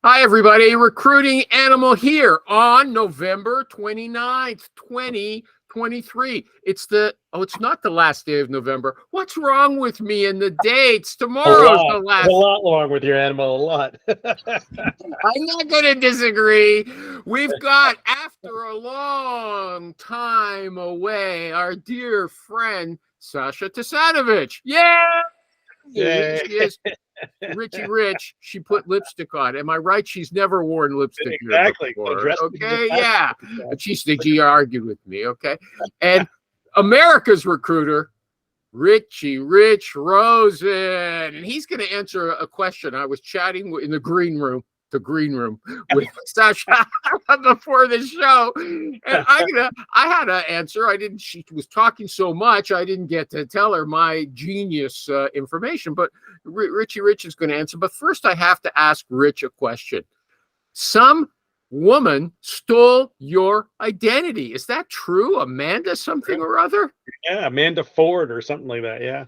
Hi, everybody. Recruiting Animal here on November 29th, 2023. It's not the last day of November. What's wrong with me and the dates? Tomorrow's the last. A lot wrong with your animal, a lot. I'm not going to disagree. We've got, after a long time away, our dear friend, Sasha Tasanovich. Yeah! Here she is. Richie Rich, she put lipstick on. Am I right? She's never worn lipstick exactly before. Okay, yeah. But she argued with me, okay? And America's recruiter, Richie Rich Rosen. And he's going to answer a question. I was chatting in the green room with Sasha before the show, and I had to answer. She was talking so much, I didn't get to tell her my genius information. But Richie Rich is going to answer. But first, I have to ask Rich a question. Some woman stole your identity. Is that true? Amanda something or other? Yeah, Amanda Ford or something like that. Yeah.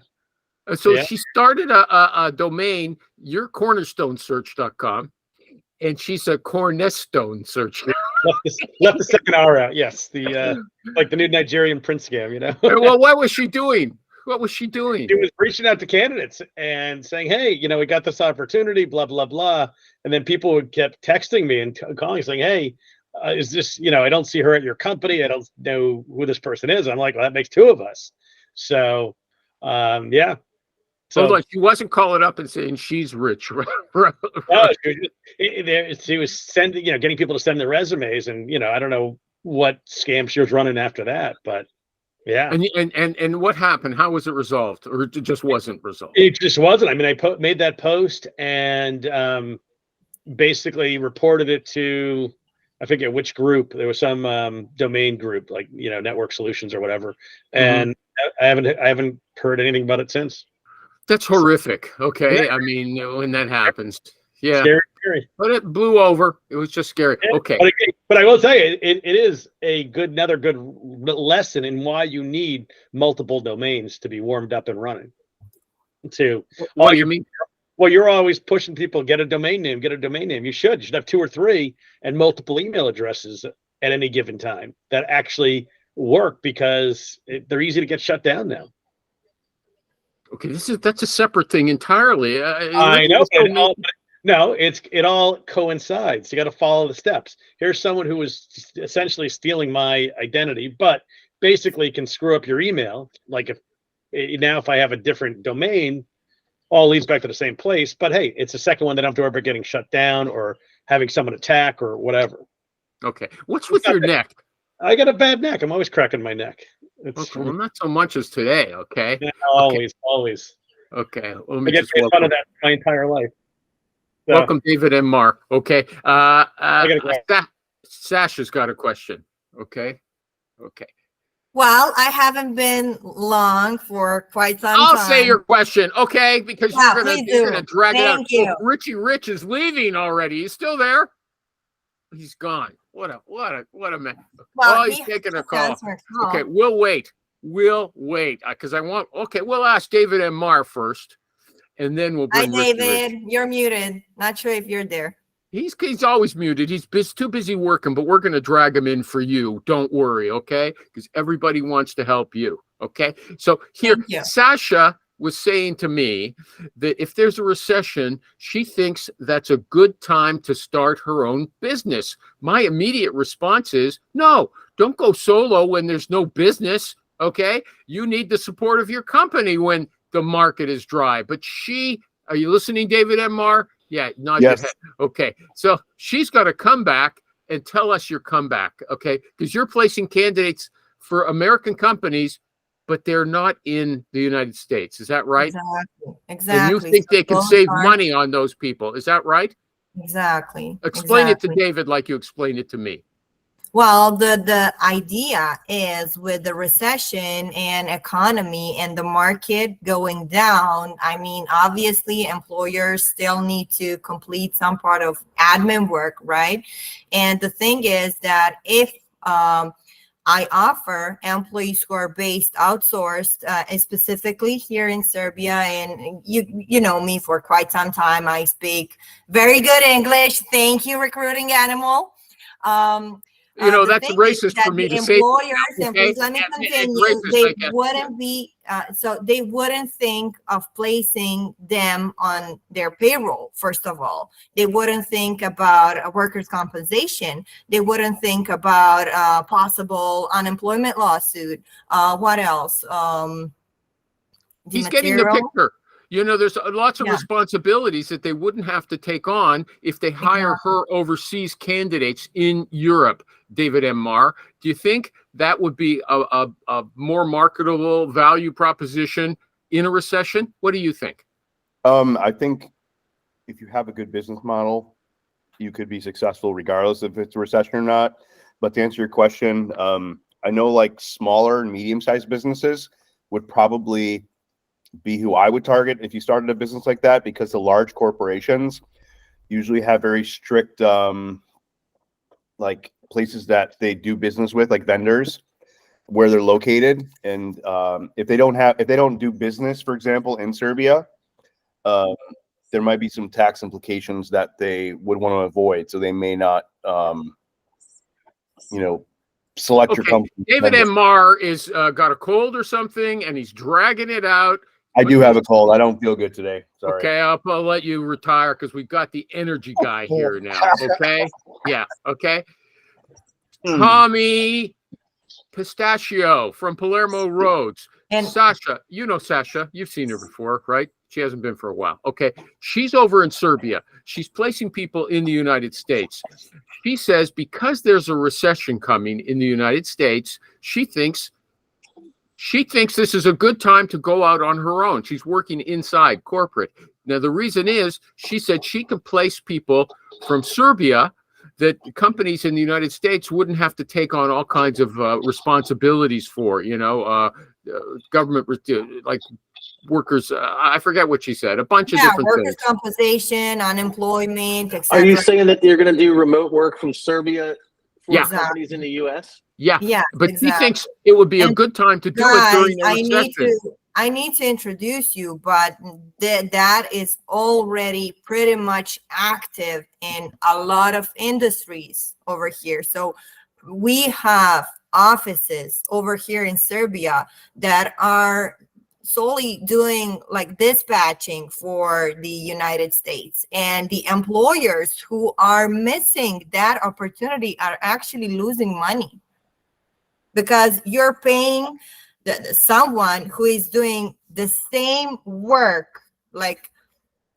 So she started a domain, yourcornerstonesearch.com. And she's a cornerstone searcher. Left the second R out. Yes, like the new Nigerian prince scam, you know. Well, what was she doing? What was she doing? She was reaching out to candidates and saying, "Hey, we got this opportunity, blah blah blah." And then people would kept texting me and calling, saying, "Hey, is this? I don't see her at your company. I don't know who this person is." I'm like, "Well, that makes two of us." So, yeah. So she wasn't calling up and saying she's rich. No, she was sending, getting people to send their resumes, and I don't know what scam she was running after that, but yeah. And what happened? How was it resolved, or it just wasn't resolved? It just wasn't. I mean, I made that post and basically reported it to, I forget which group. There was some domain group, like Network Solutions or whatever, and I haven't heard anything about it since. That's horrific. Okay. I mean, when that happens. Yeah. Scary. But it blew over. It was just scary. Okay. But I will tell you, it is another good lesson in why you need multiple domains to be warmed up and running. What do you mean? Well, you're always pushing people, get a domain name. You should have 2 or 3 and multiple email addresses at any given time that actually work, because they're easy to get shut down now. Okay, that's a separate thing entirely. I know. It all coincides. You got to follow the steps. Here's someone who was essentially stealing my identity, but basically can screw up your email. Like if I have a different domain, all leads back to the same place. But hey, it's the second one that I don't have to worry about getting shut down or having someone attack or whatever. Okay, what's with your neck? I got a bad neck. I'm always cracking my neck. Okay, well, not so much as today. Okay. Yeah, always. Okay. I get made fun of that my entire life. So. Welcome, David and Mark. Okay. Sasha's got a question. Okay. Well, I haven't been long for quite some time. I'll say your question, okay? Because you're gonna drag it out. You. Oh, Richie Rich is leaving already. He's still there? He's gone. What a man. Well, he's taking a call. Okay, we'll wait. Because we'll ask David and Mar first, and then we'll bring Hi, David. Rich. You're muted. Not sure if you're there. He's always muted. He's too busy working, but we're going to drag him in for you. Don't worry, okay? Because everybody wants to help you, okay? So here, Sasha was saying to me that if there's a recession, she thinks that's a good time to start her own business. My immediate response is, no, don't go solo when there's no business, okay? You need the support of your company when the market is dry. But are you listening, David and Mar? Yeah, nod your head. Okay, so she's got to come back and tell us your comeback, okay? Because you're placing candidates for American companies, but they're not in the United States. Is that right? Exactly. And you think they can save money on those people. Is that right? Exactly. Explain it to David like you explained it to me. Well, the idea is, with the recession and economy and the market going down, I mean, obviously employers still need to complete some part of admin work, right? And the thing is that if I offer employees who are based outsourced, specifically here in Serbia. And you know me for quite some time. I speak very good English. Thank you, Recruiting Animal. That's racist for me to say. And please let me continue. They wouldn't be, so they wouldn't think of placing them on their payroll. First of all, they wouldn't think about a workers' compensation. They wouldn't think about possible unemployment lawsuit. What else? He's getting the picture. There's lots of responsibilities that they wouldn't have to take on if they hire her overseas candidates in Europe. David M. Marr, do you think that would be a more marketable value proposition in a recession? What do you think? I think if you have a good business model, you could be successful regardless if it's a recession or not. But to answer your question, I know like smaller and medium-sized businesses would probably be who I would target if you started a business like that, because the large corporations usually have very strict like places that they do business with, like vendors, where they're located. And if they don't do business, for example, in Serbia, there might be some tax implications that they would want to avoid. So they may not select your company. David M. Marr is got a cold or something, and he's dragging it out. I do have a cold. I don't feel good today. Sorry. Okay, I'll let you retire because we've got the energy guy here now. Okay, yeah, okay. Tommy Pistachio from Palermo Roads. And Sasha, Sasha, you've seen her before, right? She hasn't been for a while. Okay, she's over in Serbia. She's placing people in the United States. She says because there's a recession coming in the United States, she thinks this is a good time to go out on her own. She's working inside corporate. Now, the reason is she said she could place people from Serbia that companies in the United States wouldn't have to take on all kinds of responsibilities for, government, like workers. I forget what she said. A bunch of different workers' things. compensation, unemployment, etc. Are you saying that they're going to do remote work from Serbia for companies in the U.S.? Yeah, but he thinks it would be a good time to do it during the recession. I need to introduce you, but that is already pretty much active in a lot of industries over here. So we have offices over here in Serbia that are solely doing like dispatching for the United States, and the employers who are missing that opportunity are actually losing money because you're paying someone who is doing the same work, like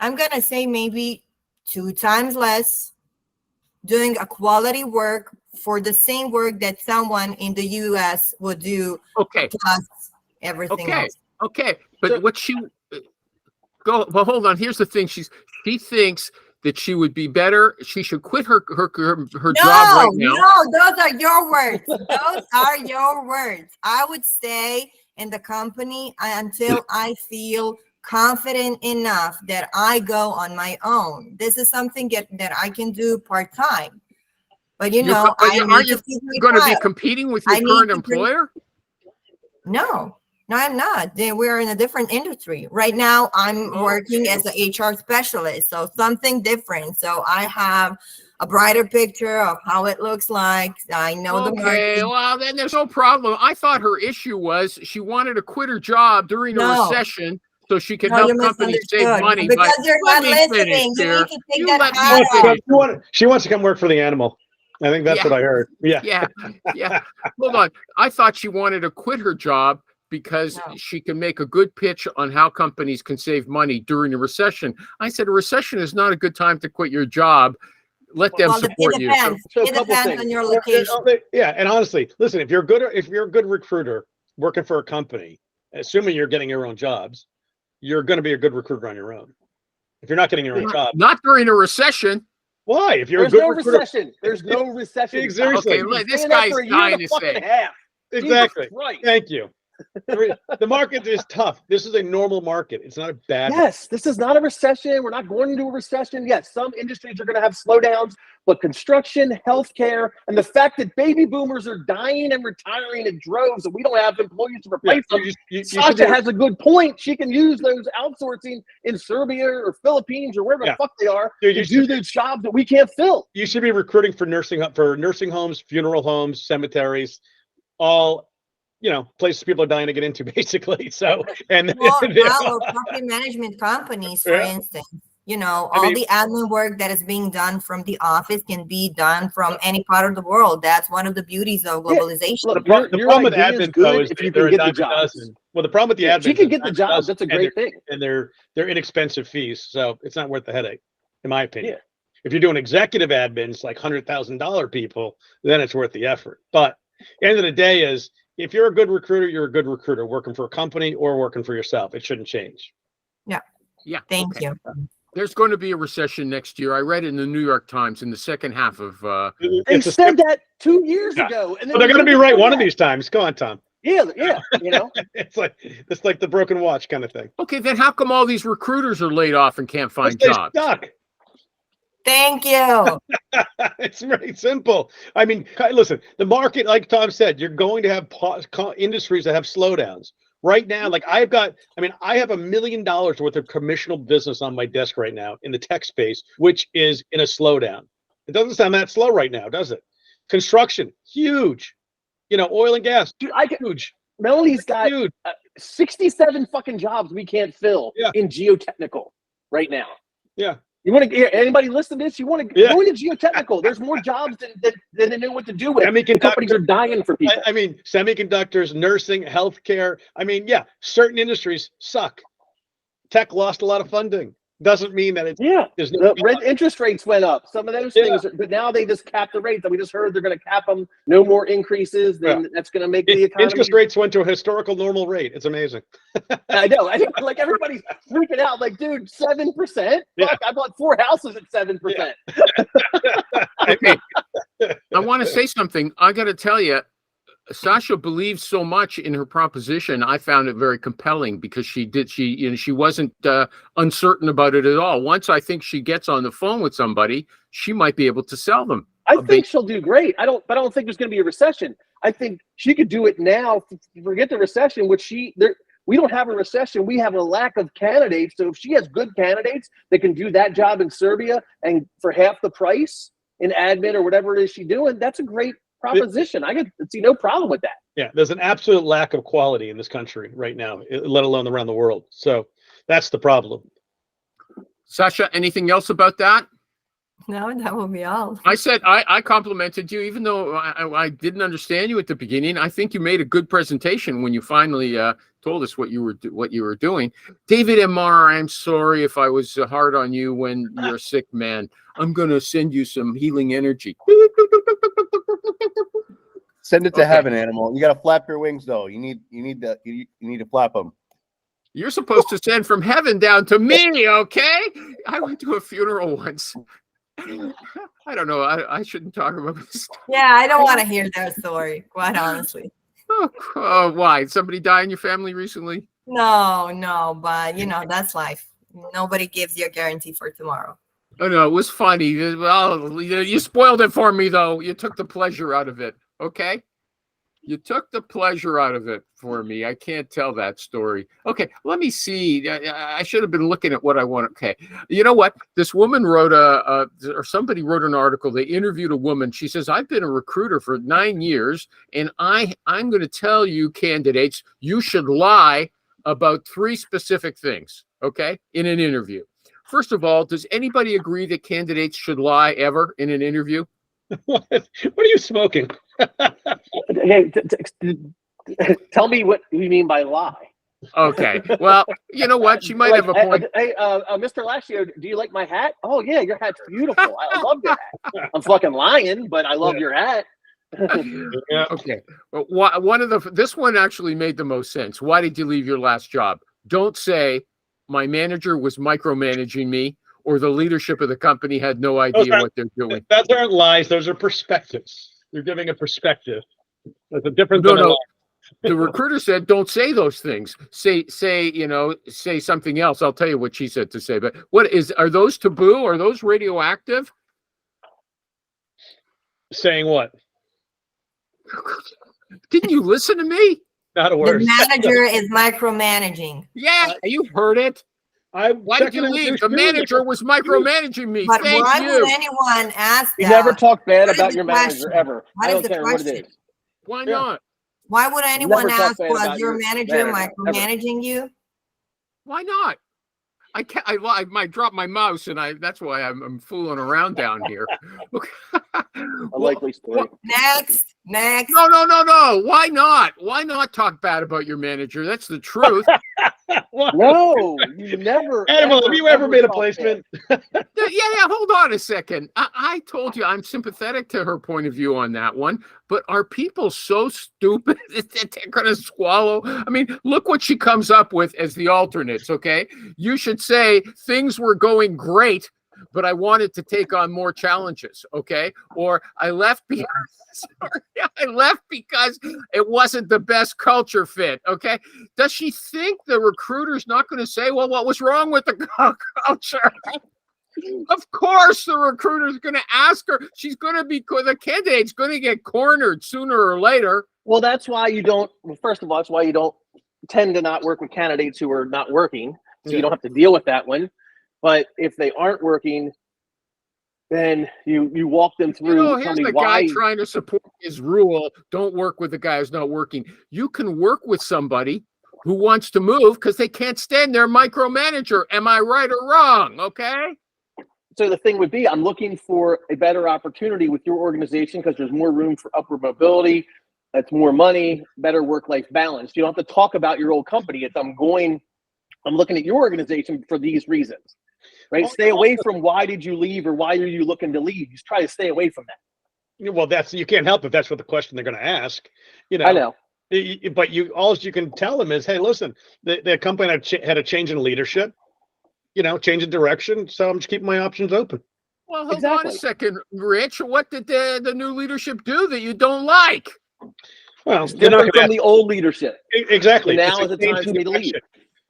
I'm gonna say maybe 2 times less, doing a quality work for the same work that someone in the US would do. Okay. Plus everything else. Okay, but hold on. Here's the thing. She thinks that she would be better. She should quit her job right now. No, those are your words. Those are your words. I would stay in the company until I feel confident enough that I go on my own. This is something that I can do part-time. But aren't you going to be competing with your current employer? No, I'm not. We're in a different industry. Right now, I'm working as an HR specialist, so something different. So I have a brighter picture of how it looks like. I know the market. Okay, well, then there's no problem. I thought her issue was she wanted to quit her job during a recession so she could help companies save money. Because you're not listening. You need to take that hat off. She wants to come work for the animal. I think that's what I heard. Yeah. Hold on. I thought she wanted to quit her job because she can make a good pitch on how companies can save money during a recession. I said a recession is not a good time to quit your job. Let them support you. It depends on your location. Yeah, and honestly, listen, if you're a good recruiter working for a company, assuming you're getting your own jobs, you're going to be a good recruiter on your own. If you're not getting your own job, not during a recession. Why? If you're a good recruiter, there's no recession. Exactly. Okay, this guy's dying to say. Exactly. Right. Thank you. The market is tough. This is a normal market. It's not a bad. Yes, this is not a recession. We're not going into a recession. Yes, some industries are going to have slowdowns, but construction, healthcare, and the fact that baby boomers are dying and retiring in droves and we don't have employees to replace them. Sasha has a good point. She can use those outsourcing in Serbia or Philippines or wherever the fuck they are to do those jobs that we can't fill. You should be recruiting for nursing homes, funeral homes, cemeteries, all places people are dying to get into, basically. So, and or property management companies, for instance, all the admin work that is being done from the office can be done from any part of the world. That's one of the beauties of globalization. Look, the problem with admin though is if you can get the jobs. Well, the problem with the admin, she can get the jobs. That's a great thing, and they're inexpensive fees, so it's not worth the headache, in my opinion. Yeah. If you're doing executive admins like $100,000 people, then it's worth the effort. But the end of the day is, if you're a good recruiter, you're a good recruiter working for a company or working for yourself. It shouldn't change. Yeah. Thank you. There's going to be a recession next year. I read it in the New York Times in the second half of. They said that 2 years ago, and they're going to be right one of these times. Go on, Tom. Yeah. it's like the broken watch kind of thing. Okay, then how come all these recruiters are laid off and can't find jobs? Stuck. Thank you. It's very simple. I mean, listen, the market, like Tom said, you're going to have industries that have slowdowns. Right now, I have $1 million worth of commissionable business on my desk right now in the tech space, which is in a slowdown. It doesn't sound that slow right now, does it? Construction, huge. Oil and gas, dude, huge. Melanie's got 67 fucking jobs we can't fill in geotechnical right now. Yeah. You want to hear anybody listen to this? You want to go into geotechnical? There's more jobs than they know what to do with. The companies are dying for people. I mean, semiconductors, nursing, healthcare. I mean, certain industries suck. Tech lost a lot of funding. Doesn't mean that it's there's no interest rates went up. Some of those things, but now they just cap the rates. And we just heard they're going to cap them. No more increases. Then that's going to make the economy. Interest rates went to a historical normal rate. It's amazing. I know. Like everybody's freaking out. Like, dude, 7%. Fuck, I bought 4 houses at 7%. Okay. I want to say something. I got to tell you, Sasha believes so much in her proposition. I found it very compelling because she wasn't uncertain about it at all. Once I think she gets on the phone with somebody, she might be able to sell them. I think she'll do great. I don't think there's going to be a recession. I think she could do it now. Forget the recession, we don't have a recession. We have a lack of candidates. So if she has good candidates that can do that job in Serbia and for half the price in admin or whatever it is she's doing, that's a great proposition. I could see no problem with that. Yeah, there's an absolute lack of quality in this country right now, let alone around the world. So that's the problem. Sasha, anything else about that? No, that will be all. I said I complimented you, even though I didn't understand you at the beginning. I think you made a good presentation when you finally told us what you were doing. David MR, I'm sorry if I was hard on you when you're a sick man. I'm going to send you some healing energy. Send it to heaven, animal. You got to flap your wings, though. You need to flap them. You're supposed to send from heaven down to me, okay? I went to a funeral once. I don't know. I shouldn't talk about this. Yeah, I don't want to hear that story, quite honestly. Oh, why? Somebody died in your family recently? No, but that's life. Nobody gives you a guarantee for tomorrow. Oh no, it was funny. Well, you spoiled it for me, though. You took the pleasure out of it. Okay, you took the pleasure out of it for me. I can't tell that story. Okay, let me see. I should have been looking at what I want. Okay, you know what? This woman wrote or somebody wrote an article. They interviewed a woman. She says, "I've been a recruiter for 9 years, and I'm going to tell you, candidates, you should lie about 3 specific things. Okay, in an interview." First of all, does anybody agree that candidates should lie ever in an interview? What are you smoking? Hey, tell me what you mean by lie. Okay. Well, you know what? She might have a point. Hey, Mr. Lashio, do you like my hat? Oh yeah, your hat's beautiful. I love your hat. I'm fucking lying, but I love your hat. Yeah. Okay. Well, this one actually made the most sense. Why did you leave your last job? Don't say my manager was micromanaging me, or the leadership of the company had no idea what they're doing. Those aren't lies. Those are perspectives. You're giving a perspective. That's a different. No. The recruiter said, don't say those things. Say something else. I'll tell you what she said to say. But are those taboo? Are those radioactive? Saying what? Didn't you listen to me? Not a word. The manager is micromanaging. Yeah, you heard it. Why did you leave? The manager was micromanaging me. But Thank why you. would anyone ask You that? never talk bad What is about the your question? manager ever. What I is don't the care what it question? is. Why Yeah. not? Why would anyone Never talk ask, bad was about your your manager manager, micromanaging you? Why not? I can't. I might drop my mouse, and that's why I'm fooling around down here. A likely story. Next. No. Why not? Why not talk bad about your manager? That's the truth. No, you never. Animal, have you ever made a talk placement? Yeah. Hold on a second. I told you I'm sympathetic to her point of view on that one. But are people so stupid that they're going to swallow? I mean, look what she comes up with as the alternates. Okay, you should say things were going great, but I wanted to take on more challenges. Okay, or I left because it wasn't the best culture fit. Okay, does she think the recruiter's not going to say, well, what was wrong with the culture? Of course, the recruiter's going to ask her. She's going to be, the candidate's going to get cornered sooner or later. Well, that's why you don't. Well, first of all, that's why you don't tend to not work with candidates who are not working, so you don't have to deal with that one. But if they aren't working, then you walk them through. Here's the guy trying to support his rule: don't work with the guy who's not working. You can work with somebody who wants to move because they can't stand their micromanager. Am I right or wrong? Okay. So the thing would be, I'm looking for a better opportunity with your organization because there's more room for upward mobility. That's more money, better work-life balance. You don't have to talk about your old company. It's I'm looking at your organization for these reasons, right? Stay away from why did you leave or why are you looking to leave? Just try to stay away from that. Well, you can't help if that's what the question they're going to ask. I know. But all you can tell them is, hey, listen, the company had a change in leadership. Change in direction. So I'm just keeping my options open. Well, hold on a second, Rich. What did the new leadership do that you don't like? Well, it's different from the old leadership. Exactly. So now is the time for me to leave.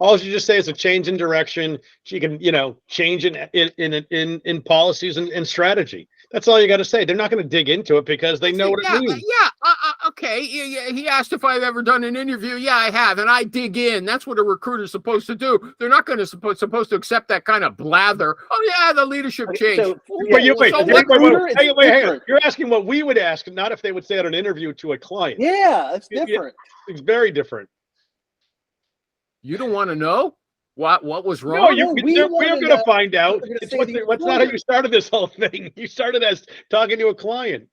All you just say is a change in direction. You can, change in policies and strategy. That's all you got to say. They're not going to dig into it because they know what it means. Okay. He asked if I've ever done an interview. Yeah, I have, and I dig in. That's what a recruiter's supposed to do. They're not going to supposed to accept that kind of blather. Oh yeah, the leadership changed. But wait. You're asking what we would ask, not if they would say at an interview to a client. Yeah, that's different. It's very different. You don't want to know what was wrong? No, we're going to find out. What's not how you started this whole thing. You started as talking to a client.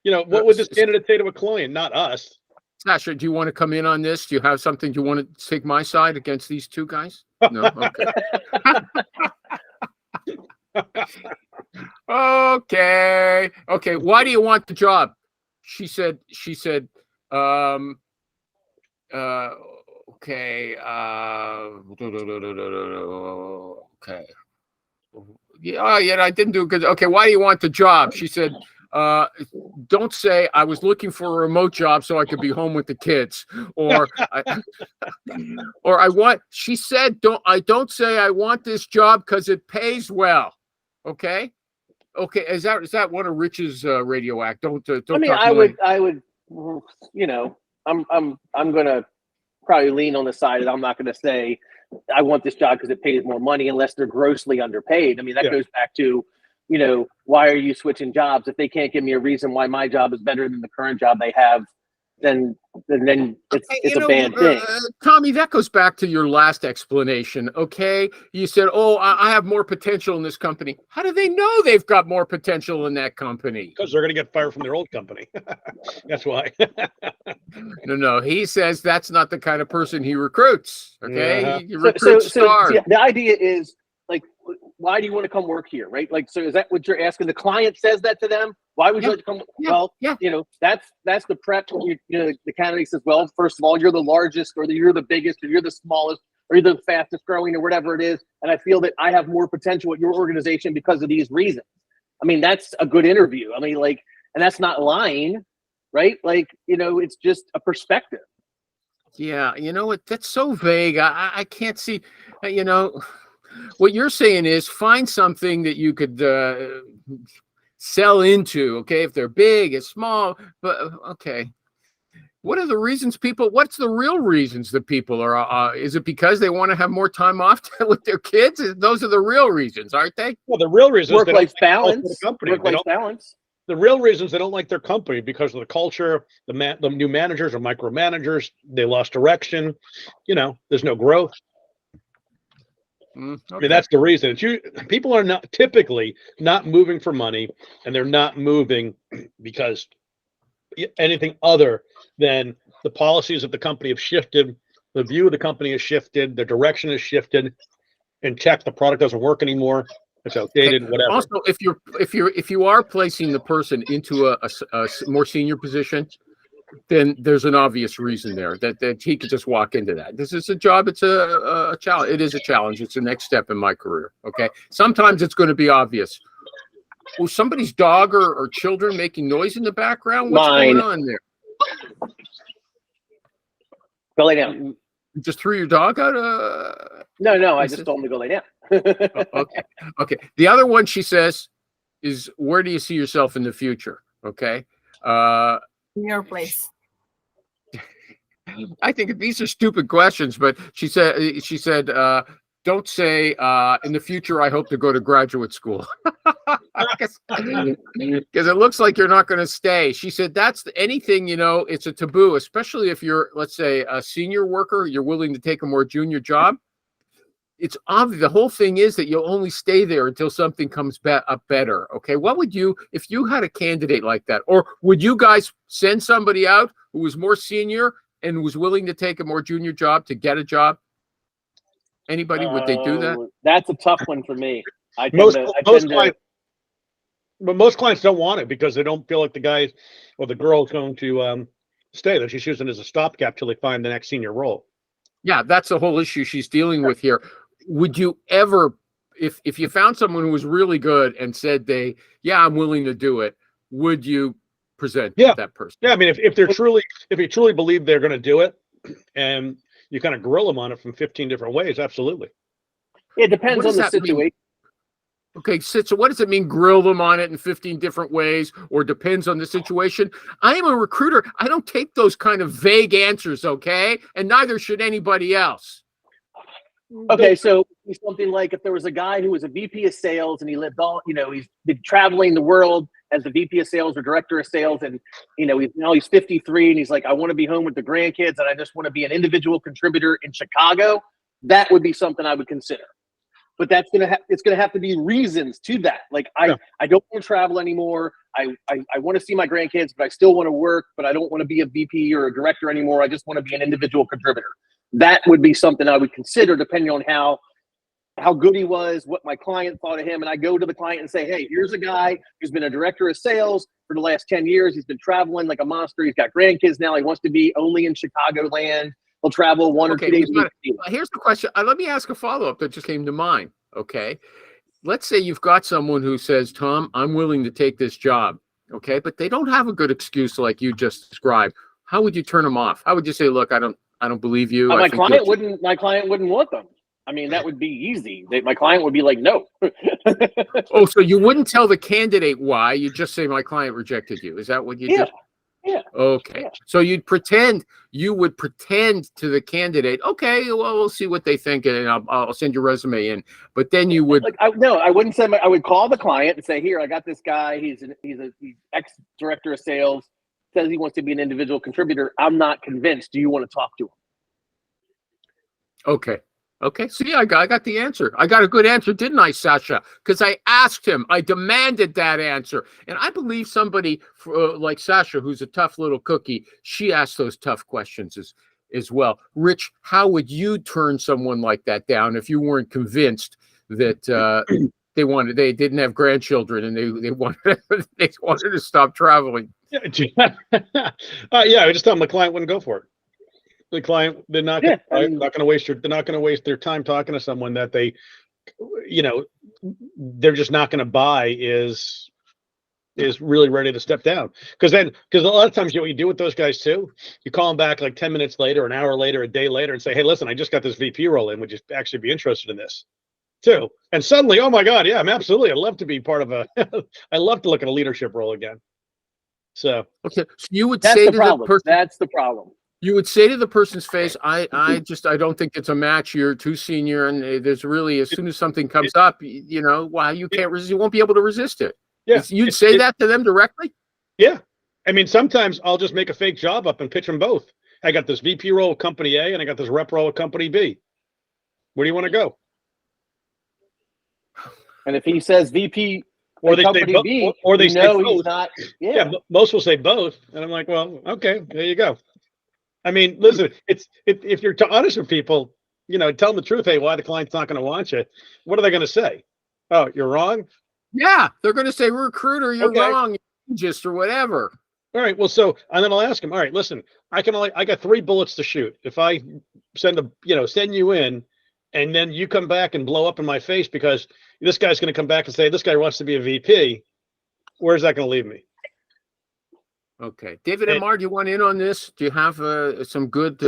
What would this candidate say to a client? Not us. Sasha, do you want to come in on this? Do you have something? Do you want to take my side against these two guys? No. Okay. Okay. Why do you want the job? She said, okay. Okay. Yeah, I didn't do a good. Okay, why do you want the job? She said, don't say I was looking for a remote job so I could be home with the kids, or I want. She said, don't say I want this job because it pays well. Okay. Okay, is that one of Rich's radio act? Don't. I mean, I would. I'm gonna probably lean on the side that I'm not going to say I want this job because it pays more money unless they're grossly underpaid. I mean, that goes back to, why are you switching jobs? If they can't give me a reason why my job is better than the current job they have, then it's a bad thing. Tommy, that goes back to your last explanation. Okay. You said, I have more potential in this company. How do they know they've got more potential in that company? Because they're going to get fired from their old company. That's why. No. He says that's not the kind of person he recruits. Okay. Yeah. He recruits stars. So the idea is, like, why do you want to come work here? Right. Like, so is that what you're asking? The client says that to them. Why would you like to come? Well, that's the prep. The candidate says, well, first of all, you're the largest, or you're the biggest, or you're the smallest, or you're the fastest growing, or whatever it is. And I feel that I have more potential at your organization because of these reasons. I mean, that's a good interview. I mean, and that's not lying, right? It's just a perspective. Yeah, you know what? That's so vague. I can't see. What you're saying is find something that you could sell into. Okay, if they're big, it's small, but okay. What are the reasons people? What's the real reasons that people are? Is it because they want to have more time off with their kids? Those are the real reasons, aren't they? Well, the real reason Work-life balance. Work-life the balance. real reasons they don't like their company because of the culture, the new managers or micromanagers. They lost direction. There's no growth. Okay. I mean, that's the reason. People are not typically not moving for money, and they're not moving because anything other than the policies of the company have shifted, the view of the company has shifted, the direction has shifted, and check the product doesn't work anymore. It's outdated, whatever. Also, if you are placing the person into a more senior position, then there's an obvious reason there that he could just walk into that. This is a job. It's a challenge. It is a challenge. It's the next step in my career. Okay. Sometimes it's going to be obvious. Was somebody's dog or children making noise in the background? What's going on there? Go lay down. You just threw your dog out? No, I just told him to go lay down. Okay. The other one she says is, where do you see yourself in the future? Okay. Your place. I think these are stupid questions, but she said, don't say in the future I hope to go to graduate school. Because it looks like you're not going to stay. She said that's anything, it's a taboo, especially if you're, let's say, a senior worker, you're willing to take a more junior job. It's obvious. The whole thing is that you'll only stay there until something comes up better. Okay. What would you, if you had a candidate like that, or would you guys send somebody out who was more senior and was willing to take a more junior job to get a job? Anybody, would they do that? That's a tough one for me. Most clients don't want it because they don't feel like the guy or the girl is going to stay. That she's using as a stopgap till they find the next senior role. Yeah, that's the whole issue she's dealing with here. Would you ever, if you found someone who was really good and said I'm willing to do it, would you present that person? Yeah, I mean, if you truly believe they're going to do it, and you kind of grill them on it from 15 different ways, absolutely. It depends on the situation. Okay, so what does it mean, grill them on it in 15 different ways, or depends on the situation? I am a recruiter. I don't take those kind of vague answers, okay? And neither should anybody else. Okay, so something like if there was a guy who was a VP of sales and he lived he's been traveling the world as the VP of sales or director of sales, and he's 53 and he's like, I want to be home with the grandkids and I just want to be an individual contributor in Chicago. That would be something I would consider. But it's gonna have to be reasons to that. Like I don't want to travel anymore. I want to see my grandkids, but I still want to work, but I don't want to be a VP or a director anymore. I just want to be an individual contributor. That would be something I would consider depending on how good he was, what my client thought of him. And I go to the client and say, hey, here's a guy who's been a director of sales for the last 10 years. He's been traveling like a monster. He's got grandkids now. He wants to be only in Chicagoland. He'll travel 1 or 2 days a week. Here's the question. Let me ask a follow-up that just came to mind. Okay. Let's say you've got someone who says, Tom, I'm willing to take this job. Okay. But they don't have a good excuse like you just described. How would you turn them off? How would you say, look, I don't believe you. My client wouldn't want them. I mean, that would be easy. My client would be like, no. Oh, so you wouldn't tell the candidate why? You just say, my client rejected you. Is that what you did? Yeah. Okay. Yeah. So you would pretend to the candidate, okay, well, we'll see what they think and I'll send your resume in. But then you would I wouldn't send I would call the client and say, here, I got this guy. He's ex-director of sales, says he wants to be an individual contributor. I'm not convinced. Do you want to talk to him? Okay. See, I got the answer. I got a good answer, didn't I, Sasha? Because I asked him. I demanded that answer. And I believe somebody like Sasha, who's a tough little cookie, she asked those tough questions as well. Rich, how would you turn someone like that down if you weren't convinced that they didn't have grandchildren and they wanted to stop traveling? I just tell them the client wouldn't go for it. The client, they're not going to waste their time talking to someone that they're just not going to buy is is really ready to step down. Because a lot of times, what you do with those guys too, you call them back like 10 minutes later, an hour later, a day later, and say, hey, listen, I just got this VP role in. Would you actually be interested in this too? And suddenly, oh my God, yeah, I'm absolutely. I'd love to be part of I love to look at a leadership role again. So Okay, so you would That's say the to problem. the person, That's the problem. you would say to the person's face, I don't think it's a match. You're too senior, and there's really, as soon as something comes up, you know, wow, you can't resist. You won't be able to resist it. yeah, You'd say that to them directly. yeah. I mean, sometimes I'll just make a fake job up and pitch them both. I got this VP role at company A, and I got this rep role at company B. Where do you want to go? And if he says VP Or they say company both, B, or they say no, both. he's not. Yeah, Yeah. most will say both, and I'm like, well, okay, there you go. I mean, listen, if you're honest with people, you know, tell them the truth. Hey, why the client's not going to want you? What are they going to say? Oh, you're wrong. Yeah, they're going to say, recruiter, you're Okay. wrong, just or whatever. All right. Well, so and then I'll ask them. All right, listen, I got 3 bullets to shoot. If I send you in, and then you come back and blow up in my face because this guy's going to come back and say this guy wants to be a VP, where's that going to leave me? Okay, David And- and Mar, do you want in on this? Do you have some good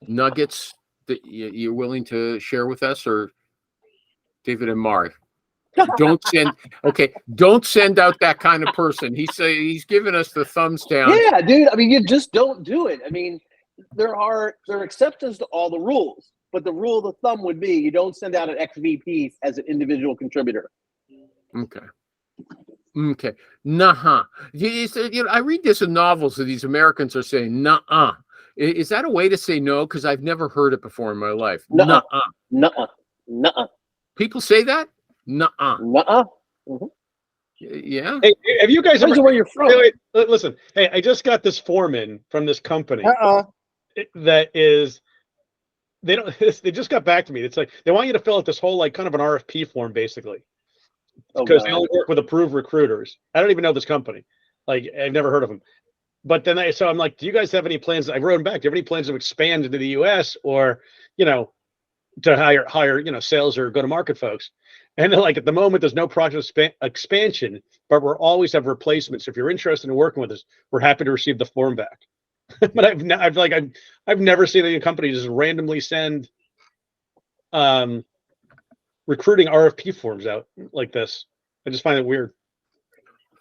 nuggets that you're willing to share with us, or David and Mar? Don't send out that kind of person. He's giving us the thumbs down. Yeah, dude. I mean, you just don't do it. I mean, there are exceptions to all the rules, but the rule of the thumb would be you don't send out an ex-VP as an individual contributor. Okay. Nuh-uh. I read this in novels that these Americans are saying, nuh-uh. Is that a way to say no? Because I've never heard it before in my life. Nuh-uh. Nuh-uh. Nuh-uh. Nuh-uh. People say that? Nuh-uh. Nuh-uh. Yeah. Hey, have you guys Depends ever? on where you're from. Wait, listen. Hey, I just got this form in from this company that is. They don't. They just got back to me. It's like they want you to fill out this whole like kind of an RFP form, basically, because they only work with approved recruiters. I don't even know this company. Like I've never heard of them. But then so I'm like, do you guys have any plans? I wrote them back. Do you have any plans to expand into the U.S. or to hire sales or go-to-market folks? And they're like, at the moment, there's no project expansion, but we're always have replacements. If you're interested in working with us, we're happy to receive the form back. But I've never seen any company just randomly send recruiting RFP forms out like this. I just find it weird.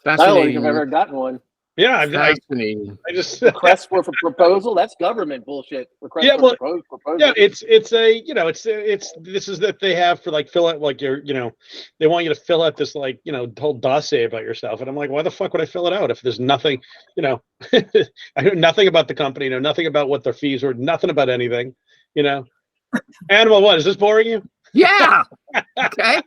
I don't think Fascinating. I've ever gotten one. Yeah, Fascinating. I just Request for proposal. That's government bullshit. Request Yeah, for well, proposal. yeah, it's this is that they have for like fill out like they want you to fill out this like whole dossier about yourself, and I'm like, why the fuck would I fill it out if there's nothing I know nothing about the company, know nothing about what their fees were, nothing about anything, Animal, what is this boring you? Yeah. Okay.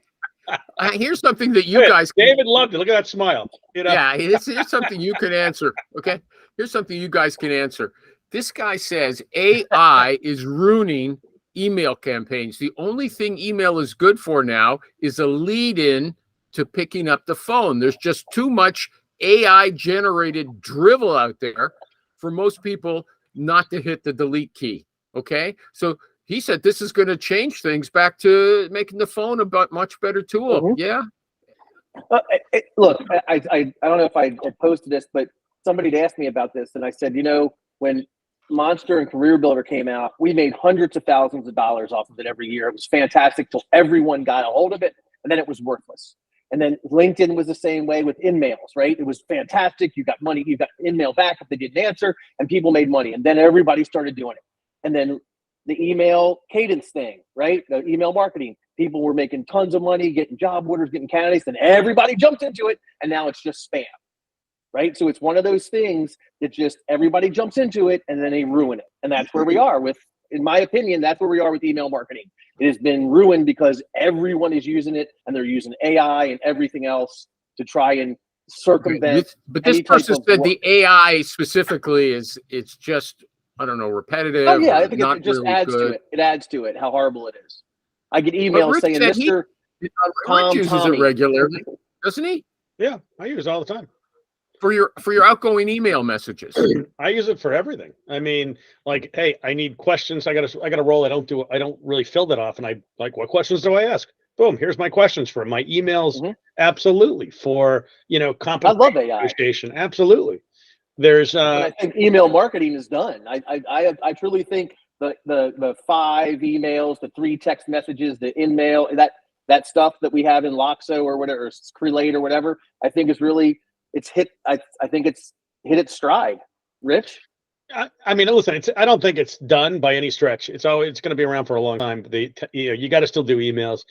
Here's something that you Good. guys. David loved it. Look at that smile. Yeah, here's something you can answer. Okay, here's something you guys can answer. This guy says AI is ruining email campaigns. The only thing email is good for now is a lead-in to picking up the phone. There's just too much AI-generated drivel out there for most people not to hit the delete key. Okay, so he said this is going to change things back to making the phone a much better tool. Mhm. Yeah. Look, I don't know if I had posted this, but somebody had asked me about this, and I said, when Monster and Career Builder came out, we made hundreds of thousands of dollars off of it every year. It was fantastic till everyone got a hold of it, and then it was worthless. And then LinkedIn was the same way with InMails, right? It was fantastic. You got money, you got InMail back if they didn't answer, and people made money. And then everybody started doing it. And then the email cadence thing, right? The email marketing. People were making tons of money, getting job orders, getting candidates, and everybody jumped into it. And now it's just spam, right? So it's one of those things that just everybody jumps into it and then they ruin it. And that's where we are with, in my opinion, that's where we are with email marketing. It has been ruined because everyone is using it and they're using AI and everything else to try and circumvent. But this person said the AI specifically it's just, I don't know, repetitive. Oh yeah, I think not it just really adds good. to it. It adds to it how horrible it is. I get emails saying, Rick Mr. Rick Tom uses Tommy. it regularly, doesn't he? Yeah, I use it all the time. For your outgoing email messages. I use it for everything. I mean, like, hey, I need questions. I got a role. I don't really fill that off. And I like, what questions do I ask? Boom. Here's my questions for my emails. Mhm. Absolutely. For, I love compensation AI. negotiation. Absolutely. There's, And I think email marketing is done. I truly think the 5 emails, the 3 text messages, the in-mail, that stuff that we have in Loxo or whatever, or Crelate or whatever, I think is really, I think it's hit its stride. Rich? I mean, listen, I don't think it's done by any stretch. It's going to be around for a long time. You got to still do emails.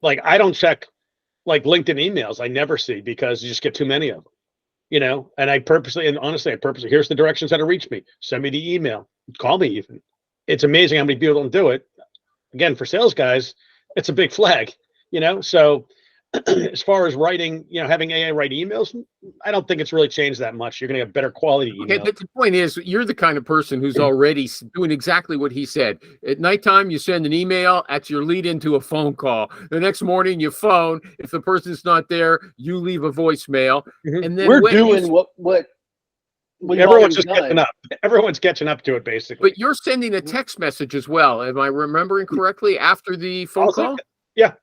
Like I don't check like LinkedIn emails. I never see because you just get too many of them, and honestly, here's the directions how to reach me. Send me the email, call me even. It's amazing how many people don't do it. Again, for sales guys, it's a big flag, so as far as writing, having AI write emails, I don't think it's really changed that much. You're going to get better quality email. Okay, the point is, you're the kind of person who's already doing exactly what he said. At nighttime, you send an email. That's your lead into a phone call. The next morning, you phone. If the person's not there, you leave a voicemail. Mhm. And then We're doing what we've Everyone's always just done. catching up. Everyone's catching up to it, basically. But you're sending a text message as well. Am I remembering correctly after the phone call? Yeah.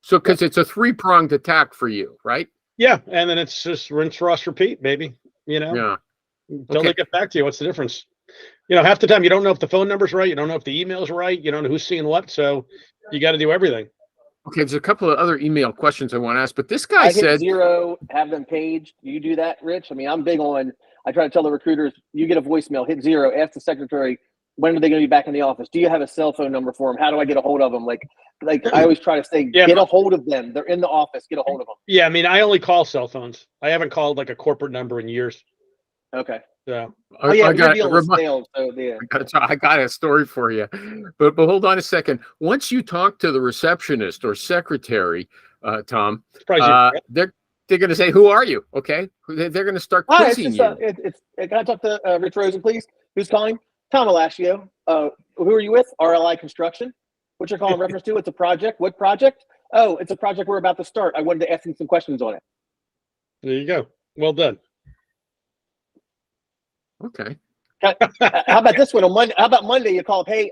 So, because it's a 3-pronged attack for you, right? Yeah, and then it's just rinse, rust, repeat, baby. Yeah. Until Okay. they get back to you. What's the difference? Half the time you don't know if the phone number's right. You don't know if the email's right. You don't know who's seeing what. So you got to do everything. Okay, there's a couple of other email questions I want to ask, but this guy I hit said, 0, have them paged. Do you do that, Rich? I mean, I'm big on, I try to tell the recruiters, you get a voicemail, hit 0, ask the secretary, when are they going to be back in the office? Do you have a cell phone number for them? How do I get a hold of them? Like I always try to say, Yeah. get a hold of them. They're in the office. Get a hold of them. Yeah, I mean, I only call cell phones. I haven't called like a corporate number in years. Okay. So Oh yeah, I you're got dealing with sales. So yeah. I got a story for you, but hold on a second. Once you talk to the receptionist or secretary, Tom, surprised they're going to say, "Who are you?" Okay, they're going to start Hi, it's quizzing just, you. can I talk to Rich Rosen, please? Who's calling? Tom Alascio. Who are you with? RLI Construction. What's your call in reference to? It's a project. What project? Oh, it's a project we're about to start. I wanted to ask you some questions on it. There you go. Well done. Okay. How about this one on Monday? How about Monday? You call up, hey,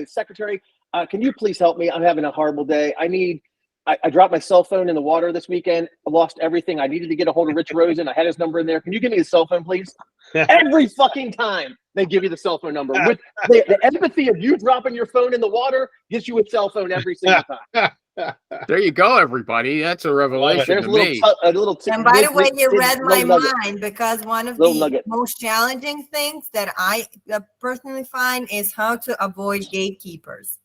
secretary, can you please help me? I'm having a horrible day. I dropped my cell phone in the water this weekend. I lost everything. I needed to get a hold of Rich Rosen. I had his number in there. Can you give me his cell phone, please? Every fucking time they give you the cell phone number. With the empathy of you dropping your phone in the water gets you a cell phone every single time. There you go, everybody. That's a revelation There's to a me. little tip. And by the way, you read my little nugget. mind, because one of Little the nugget. most challenging things that I personally find is how to avoid gatekeepers.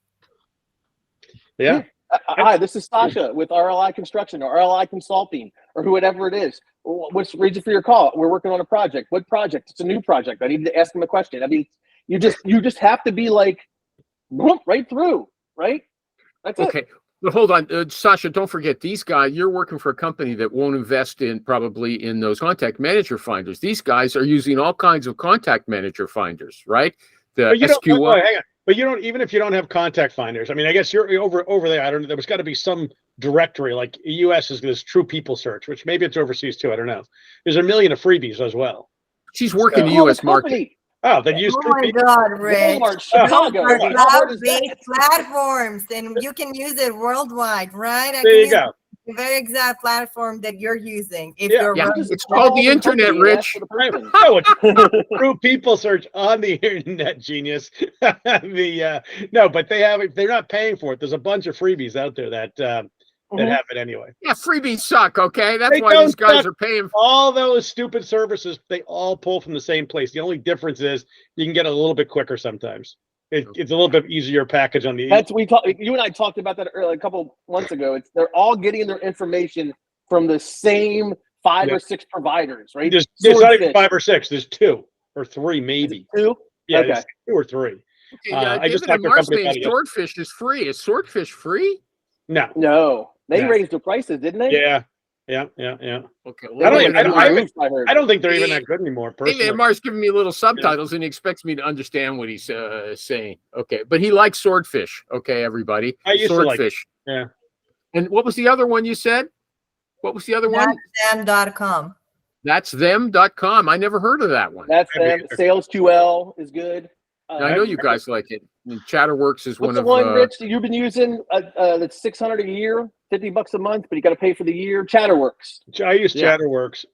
Yeah. Hi, this is Sasha with RLI Construction or RLI Consulting or whoever it is. What's the reason for your call? We're working on a project. What project? It's a new project. I need to ask them a question. I mean, you just have to be like, right through, right? That's it. Okay. But hold on, Sasha, don't forget, these guys, you're working for a company that won't invest probably in those contact manager finders. These guys are using all kinds of contact manager finders, right? The But you don't, SQL. hang on. But you don't, even if you don't have contact finders, I mean, I guess you're over there. I don't know. There's got to be some directory, like US is this True People Search, which maybe it's overseas too. I don't know. There's a million of freebies as well. She's working the Call U.S. the market. company. Oh, then use Oh True my People. God, Rich. Walmart, Chicago. Those are How hard is that? cloud-based platforms, and you can use it worldwide, right? I There can you use go. the very exact platform that you're using. If Yeah, you're yeah. running It's called the internet, Rich. No, it's True People Search on the internet, genius. No, but they're not paying for it. There's a bunch of freebies out there that have it anyway. Yeah, freebies suck, okay? That's They why these don't guys suck. are paying. All those stupid services, they all pull from the same place. The only difference is you can get it a little bit quicker sometimes. It's a little bit easier package on the. That's you and I talked about that earlier, a couple months ago. They're all getting their information from the same 5 or 6 providers, right? There's not even Swordfish. 5 or 6. There's 2 or 3 maybe. 2? Yeah, Okay. there's 2 or 3. Okay, I just David and talked to a Mark's company name, about it Swordfish is free. Is Swordfish free? No. No, they Yeah. raised the prices, didn't they? Yeah. Okay. They I don't went even- through I the don't- roof, I heard. I don't think they're even that good anymore. David Personally. and Mark's giving me little subtitles and he expects me to understand what he's saying. Okay, but he likes Swordfish. Okay, everybody. I used to like it. Swordfish. Yeah. And what was the other one you said? What was the other one? Them.com. That's them.com. I never heard of that one. That's Maybe them. either. Sales QL is good. I know you guys like it. And Chatterworks is What's one the of one, Rich, that you've been using? That's $600 a year, $50 a month, but you got to pay for the year. Chatterworks. I use Yeah. Chatterworks.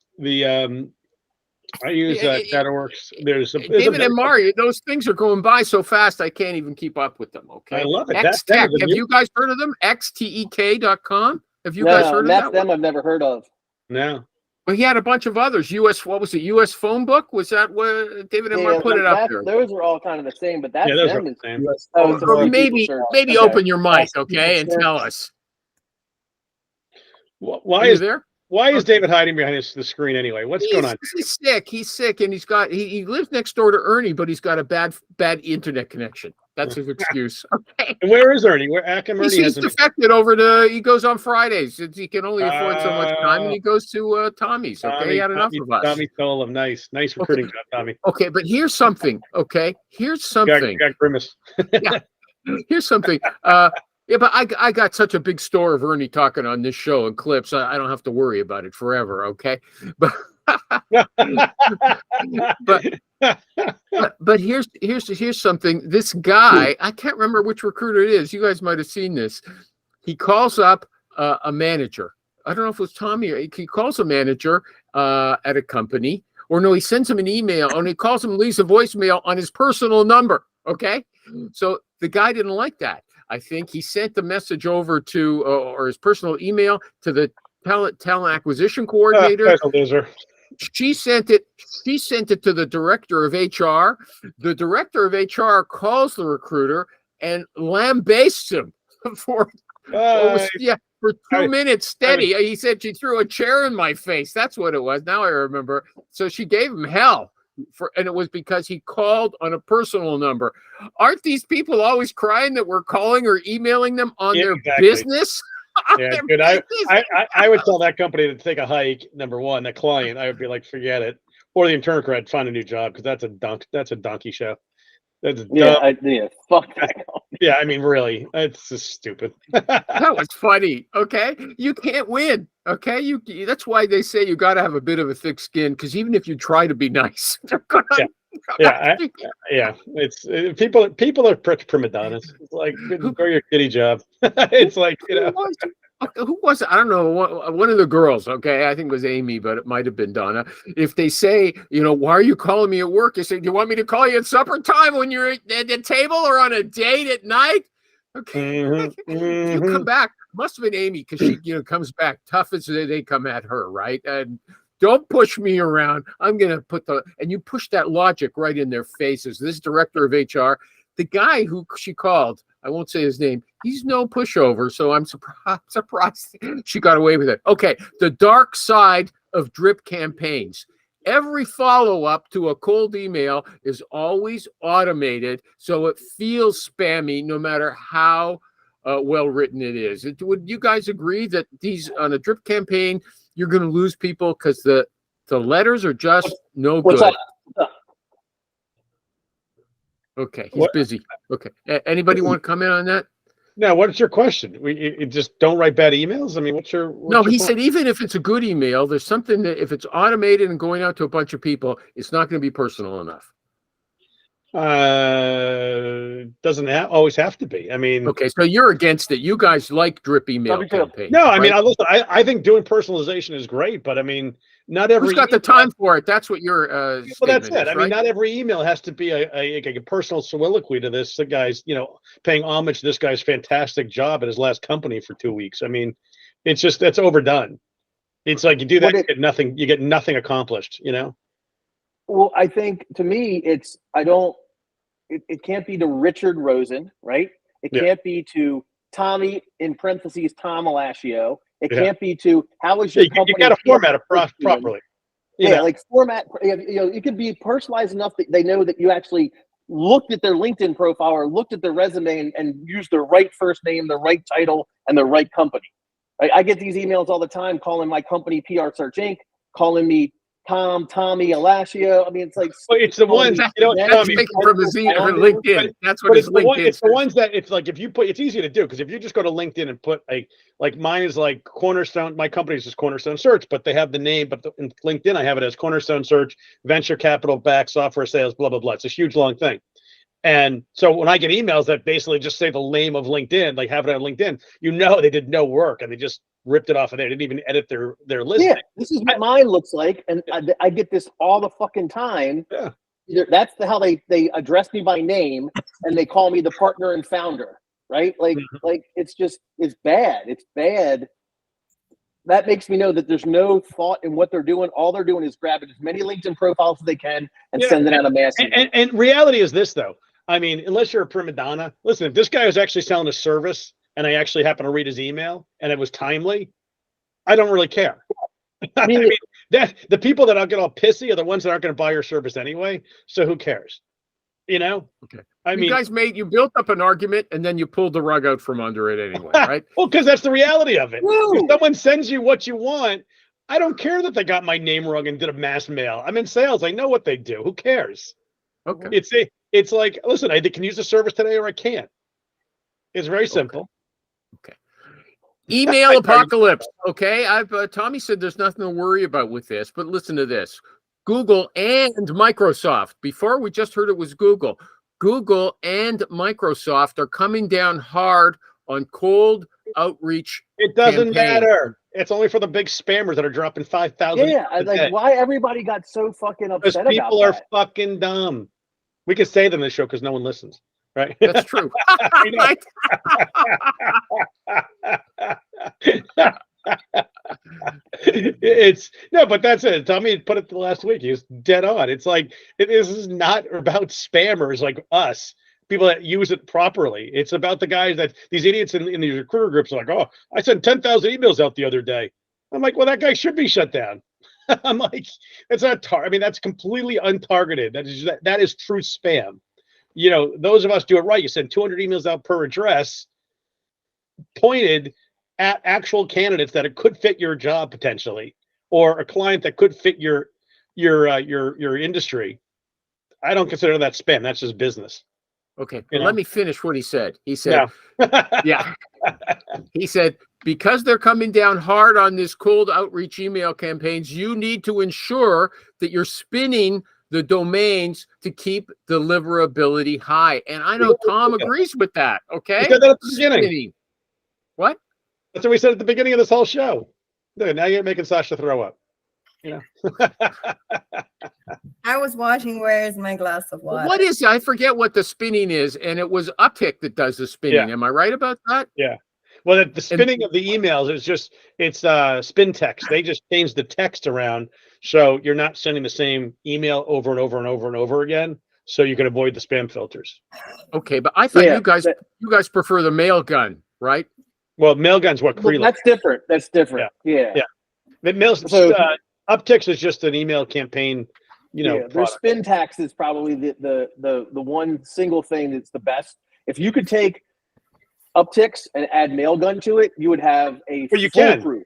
I use Chatterworks. There's David and Mario. Those things are going by so fast, I can't even keep up with them. Okay, I love it. X-Tech. Have you guys heard of them? XTEK.com. Have you guys heard of that? Them I've never heard of. No. Well, he had a bunch of others. What was it? US Phone Book? Was that what David and Mark put it up there? Those are all kind of the same, but that's those are them the same. Or maybe open your mic, okay, and tell us. Why is there? Why is David hiding behind the screen anyway? What's going on? He's sick. He's sick, and he lives next door to Ernie, but he's got a bad internet connection. That's his excuse. Okay. And where is Ernie? He's defected over to. He goes on Fridays. He can only afford so much time, and he goes to Tommy's. Okay, he had enough of us. Tommy Toll, nice recruiting job, Tommy. Okay, but here's something. Okay, here's something. Got grimace. Yeah, here's something. Yeah, but I got such a big store of Ernie talking on this show and clips. I don't have to worry about it forever. Okay, but but here's something. This guy, I can't remember which recruiter it is. You guys might have seen this. He calls up a manager. I don't know if it was Tommy. Or he calls a manager at a company, or no, he sends him an email and he calls him, leaves a voicemail on his personal number. Okay, so the guy didn't like that. I think he sent the message over to or his personal email to the talent acquisition coordinator. She sent it to the director of HR. The director of HR calls the recruiter and lambastes him for 2 minutes steady. He said she threw a chair in my face. That's what it was. Now I remember. So she gave him hell. And it was because he called on a personal number. Aren't these people always crying that we're calling or emailing them on their business? Yeah, good. I would tell that company to take a hike. Number one, the client, I would be like, forget it. Or the intern career, find a new job because that's a donkey show. That's fuck that. Yeah, I mean, really, it's just stupid. That was funny. Okay, you can't win. Okay, that's why they say you got to have a bit of a thick skin because even if you try to be nice, it's people are prima donnas. It's like go your kitty job. It's like who was it? I don't know. One of the girls. Okay, I think it was Amy, but it might have been Donna. If they say, why are you calling me at work? You say, do you want me to call you at supper time when you're at the table or on a date at night? Okay, you come back. Must have been Amy because she, comes back tough as they come at her, right? And don't push me around. I'm gonna and you push that logic right in their faces. This director of HR, the guy who she called, I won't say his name. He's no pushover, so I'm surprised she got away with it. Okay, the dark side of drip campaigns. Every follow-up to a cold email is always automated, so it feels spammy no matter how well written it is. Would you guys agree that on a drip campaign, you're going to lose people because the letters are just no good? Okay, he's busy. Okay, anybody want to comment on that? No, what's your question? You just don't write bad emails? I mean, he said even if it's a good email, there's something that if it's automated and going out to a bunch of people, it's not going to be personal enough. Doesn't always have to be. I mean, okay, so you're against it. You guys like drip email campaigns. No, I mean, listen, I think doing personalization is great, but I mean, not every. Who's got the time for it? That's what your well, that's it. I mean, not every email has to be a personal soliloquy to this guy's, paying homage to this guy's fantastic job at his last company for 2 weeks. I mean, it's just that's overdone. It's like you do that, you get nothing accomplished. Well, I think to me, it can't be to Richard Rosen, right? It can't be to Tommy, in parentheses, Tom Alascio. It can't be to, how is your company? You got to format it properly. Like format, it could be personalized enough that they know that you actually looked at their LinkedIn profile or looked at their resume and used the right first name, the right title, and the right company. I get these emails all the time calling my company PR Search Inc., calling me Tommy Alascio. I mean, it's like it's the ones from his LinkedIn. That's what his LinkedIn. It's the ones that it's like if you put, it's easy to do because if you just go to LinkedIn and put like mine is like Cornerstone. My company is just Cornerstone Search, but they have the name. But in LinkedIn, I have it as Cornerstone Search, venture capital backed software sales, blah blah blah. It's a huge long thing. And so when I get emails that basically just say the name of LinkedIn, like have it on LinkedIn, you know they did no work and they just ripped it off of there. They didn't even edit their listing. Yeah, this is what mine looks like, and I get this all the fucking time. Yeah. That's how they address me by name, and they call me the partner and founder, right? Like it's bad. It's bad. That makes me know that there's no thought in what they're doing. All they're doing is grabbing as many LinkedIn profiles as they can and sending out a mass email. And reality is this, though. I mean, unless you're a prima donna, listen, if this guy was actually selling a service and I actually happen to read his email and it was timely, I don't really care. I mean, that the people that get all pissy are the ones that aren't going to buy your service anyway. So who cares? You know? Okay. I mean, you built up an argument and then you pulled the rug out from under it anyway, right? Well, because that's the reality of it. If someone sends you what you want, I don't care that they got my name wrong and did a mass mail. I'm in sales. I know what they do. Who cares? Okay. It's like, listen, I can use the service today or I can't. It's very simple. Okay. Email apocalypse. Okay. Tommy said there's nothing to worry about with this, but listen to this. Google and Microsoft. Before we just heard it was Google. Google and Microsoft are coming down hard on cold outreach. It doesn't matter. It's only for the big spammers that are dropping 5,000. Yeah, like why everybody got so fucking upset about that? People are fucking dumb. We can say them in this show because no one listens, right? That's true. But that's it. Tommy put it last week. He was dead on. It's like this is not about spammers like us, people that use it properly. It's about the guys that these idiots in these recruiter groups are like, oh, I sent 10,000 emails out the other day. I'm like, well, that guy should be shut down. I'm like, that's not I mean, that's completely untargeted. That is true spam. You know, those of us do it right. You send 200 emails out per address, pointed at actual candidates that it could fit your job potentially, or a client that could fit your industry. I don't consider that spam. That's just business. Okay, let me finish what he said. He said, yeah. He said, because they're coming down hard on this cold outreach email campaigns, you need to ensure that you're spinning the domains to keep deliverability high. And I know Tom agrees with that. Okay. We said that at the beginning. What? That's what we said at the beginning of this whole show. Dude, now you're making Sasha throw up. You know. I was watching Where's My Glass of Water. What is it? I forget what the spinning is, and it was Uptick that does the spinning. Am I right about that? Yeah. Well, the spinning of the emails is it's spin text. They just changed the text around so you're not sending the same email over and over and over and over again, so you can avoid the spam filters. Okay, but I thought you guys prefer the mail gun, right? Well, Mailgun's what Cree. That's different. That's different. Yeah. Upticks is just an email campaign. You know, their spin tax is probably the one single thing that's the best. If you could take Upticks and add Mailgun to it, you would have a foolproof.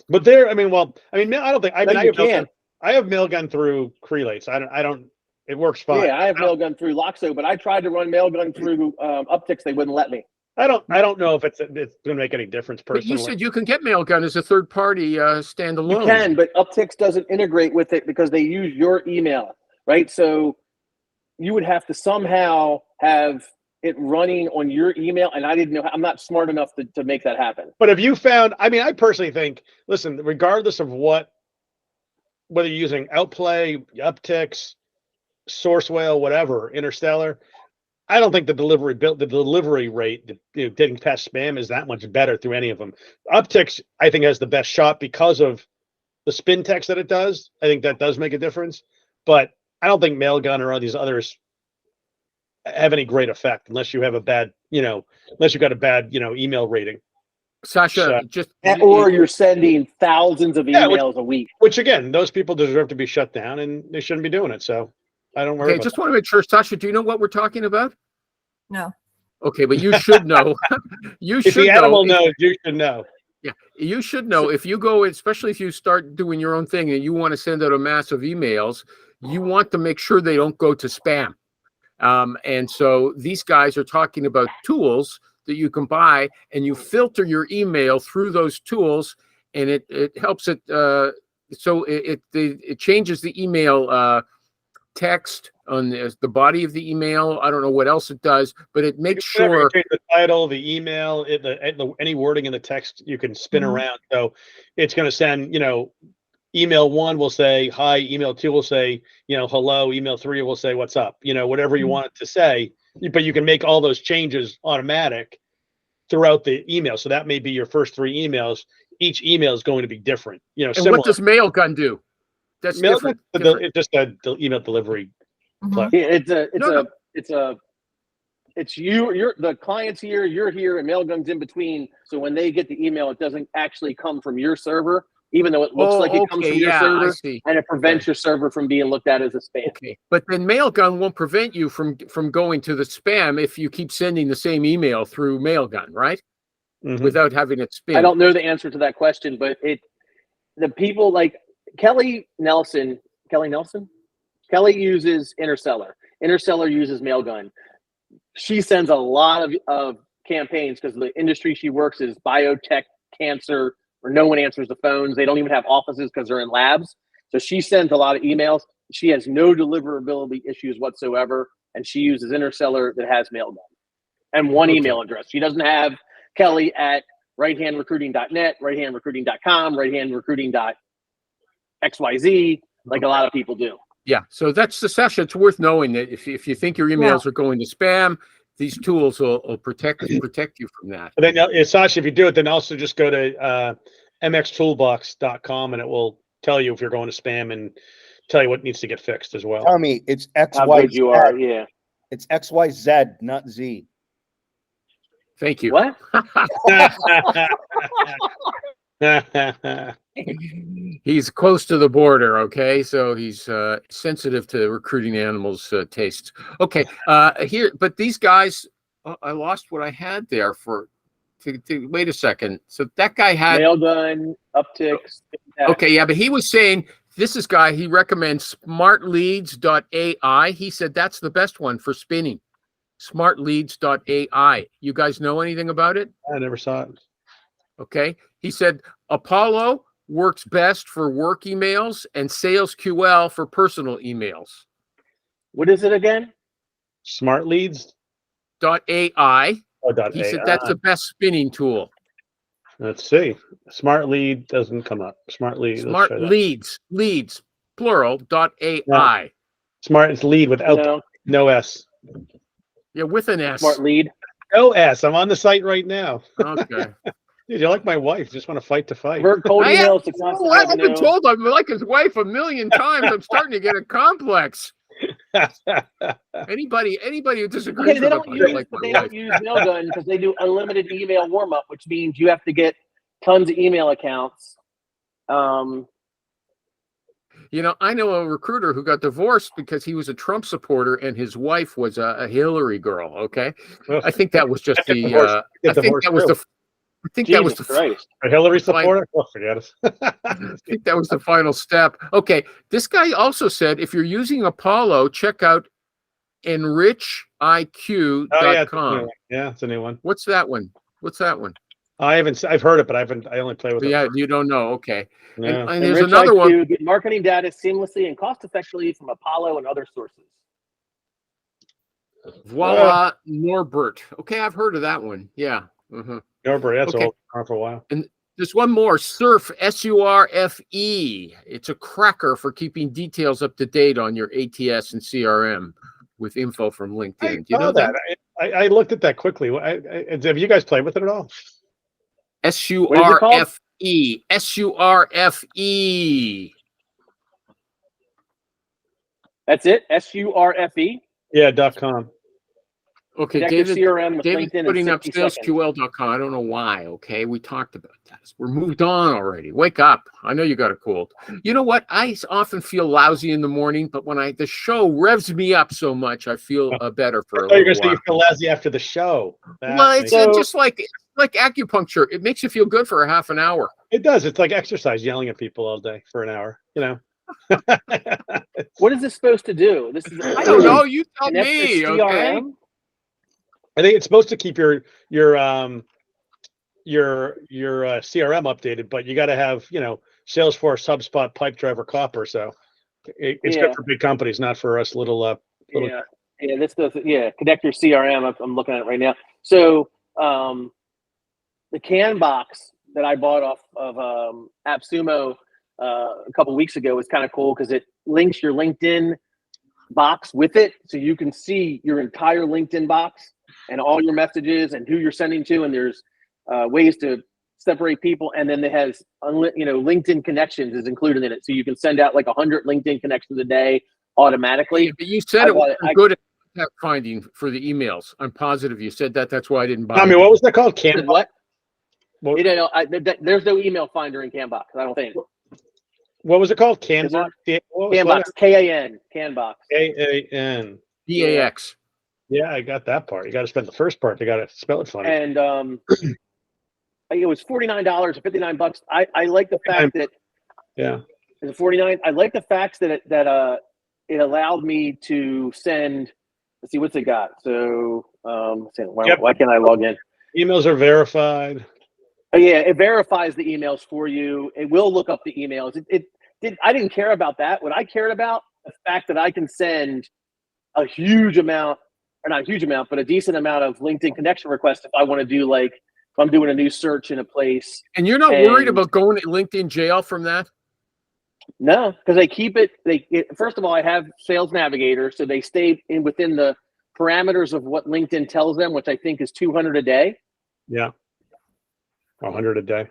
But I don't think. I have Mailgun through Crelates. I don't. It works fine. Yeah, I have Mailgun through Loxo, but I tried to run Mailgun through Upticks. They wouldn't let me. I don't know if it's going to make any difference personally. But you said you can get Mailgun as a third party standalone. You can, but Upticks doesn't integrate with it because they use your email, right? So you would have to somehow have it running on your email, and I didn't know. I'm not smart enough to make that happen. But if you found, I personally think, listen, regardless of whether you're using Outplay, Upticks, Sourcewell, whatever, Interstellar, I don't think the delivery rate, getting past spam, is that much better through any of them. Upticks, I think, has the best shot because of the spin text that it does. I think that does make a difference, but I don't think Mailgun or all these others have any great effect unless you have a bad, unless you've got a bad, email rating. Sasha, you're sending thousands of emails a week. Which again, those people deserve to be shut down, and they shouldn't be doing it. So. I don't worry. Okay, just want to make sure, Sasha, do you know what we're talking about? No. Okay, but you should know. If the animal knows, you should know. Yeah, you should know. If you go, especially if you start doing your own thing and you want to send out a mass of emails, you want to make sure they don't go to spam. And so these guys are talking about tools that you can buy, and you filter your email through those tools, and it helps it. So it changes the email text on the body of the email. I don't know what else it does, but it makes Whatever, you sure. change the title, the email, any wording in the text you can spin Mhm. around. So it's going to send, email 1 will say hi, email 2 will say, hello, email 3 will say what's up, whatever you Mhm. want it to say. But you can make all those changes automatic throughout the email. So that may be your first 3 emails. Each email is going to be different, And similar. what does Mailgun do? That's Mail, different. it's just a email delivery Mhm. platform. It's you're the client's here, you're here, and Mailgun's in between. So when they get the email, it doesn't actually come from your server, even though it looks like it comes from your I server, see. and it prevents Okay. your server from being looked at as a spam. Okay, but then Mailgun won't prevent you from going to the spam if you keep sending the same email through Mailgun, right? Mhm. Without having it spin. I don't know the answer to that question, but the people like Kelly Nelson uses Interstellar. Interstellar uses Mailgun. She sends a lot of campaigns because the industry she works is biotech, cancer, where no one answers the phones. They don't even have offices because they're in labs. So she sends a lot of emails. She has no deliverability issues whatsoever, and she uses Interstellar that has Mailgun and one Okay. email address. She doesn't have Kelly at righthandrecruiting.net, righthandrecruiting.com, righthandrecruiting.xyz, like a lot of people do. Yeah, so that's the session. It's worth knowing that if you think your emails are going to spam, these tools will protect you from that. But then, Sasha, if you do it, then also just go to mxtoolbox.com and it will tell you if you're going to spam and tell you what needs to get fixed as well. Tommy, it's How XYZ. good you are, yeah. It's XYZ, not Z. Thank you. What? He's close to the border, okay? So he's sensitive to recruiting animals' tastes. Okay, here, but these guys, I lost what I had there wait a second. So that guy had Mailgun, upticks. Okay, yeah, but he was saying he recommends smartleads.ai. He said that's the best one for spinning. Smartleads.ai. You guys know anything about it? I never saw it. Okay. He said Apollo works best for work emails and SalesQL for personal emails. What is it again? Smart Leads. .ai. Oh, He said that's the best spinning tool. Let's see. Smart Lead doesn't come up. Smart Lead. Smart leads, plural, .ai. No. Smart is lead without no S. Yeah, with an S. Smart lead. No S. I'm on the site right now. Okay. Dude, you're like my wife. Just want to fight to fight. Vert cold emails to I've been told I'm like his wife a million times. I'm starting to get a complex. Anybody who disagrees Okay, they with don't it, use, like but my they wife. don't use Mailgun because they do unlimited email warm up, which means you have to get tons of email accounts. You know, I know a recruiter who got divorced because he was a Trump supporter and his wife was a Hillary girl. Okay, I think that was just the. I think that was the. I think that was the. A Hillary supporter? Oh, forget it. I think that was the final step. Okay, this guy also said if you're using Apollo, check out enrichiq.com. Oh, yeah, it's a new one. What's that one? I've heard it, but I only play with it. Yeah, you don't know. Okay. Yeah. And there's another one. Get marketing data seamlessly and cost effectively from Apollo and other sources. Voila, Norbert. Okay, I've heard of that one. Yeah. Uh-huh. Norbert, that's Okay. old for a while. And there's one more, Surf, S-U-R-F-E. It's a cracker for keeping details up to date on your ATS and CRM with info from LinkedIn. I Do you know that? I looked at that quickly. Have you guys played with it at all? S-U-R-F-E. S-U-R-F-E. That's it? S-U-R-F-E? Yeah, .com. Okay, Connect your CRM with David's LinkedIn in putting up 60 seconds. salesql.com. I don't know why, okay? We talked about that. We're moved on already. Wake up. I know you got a cold. You know what? I often feel lousy in the morning, but when the show revs me up so much, I feel better for a little You're going to say while. you feel lousy after the show. Well, it's just like acupuncture. It makes you feel good for a half an hour. It does. It's like exercise, yelling at people all day for an hour, you know. What is this supposed to do? This is I don't know. You tell connect me, your okay? CRM? I think it's supposed to keep your CRM updated, but you got to have, Salesforce, HubSpot, Pipedrive, or Copper. So it's good for big companies, not for us little Yeah, yeah. This does. Yeah, connect your CRM. I'm looking at it right now. So the can box that I bought off of AppSumo a couple weeks ago was kind of cool because it links your LinkedIn box with it, so you can see your entire LinkedIn box and all your messages and who you're sending to, and there's ways to separate people, and then it has LinkedIn connections is included in it, so you can send out like 100 LinkedIn connections a day automatically. Yeah, but you said it wasn't good at contact finding for the emails. I'm positive you said that. That's why I didn't buy Tommy, it. what was that called? Canva? What? What- There's no email finder in Canbox. I don't think. What was it called? Canva? Canbox. KAN. Canbox. KAN. DAX. Yeah, I got that part. You got to spend the first part. You got to spell it funny. And it was $49 or $59. I like the fact that Yeah. it's $49. I like the fact that it allowed me to send. Let's see what's it got. So why can't I log in? Emails are verified. Oh, yeah, it verifies the emails for you. It will look up the emails. I didn't care about that. What I cared about, the fact that I can send a huge amount, or not a huge amount, but a decent amount of LinkedIn connection requests if I want to do, like, if I'm doing a new search in a place. And you're not worried about going to LinkedIn jail from that? No, because they keep it. First of all, I have Sales Navigator, so they stay within the parameters of what LinkedIn tells them, which I think is 200 a day. Yeah. 100 a day.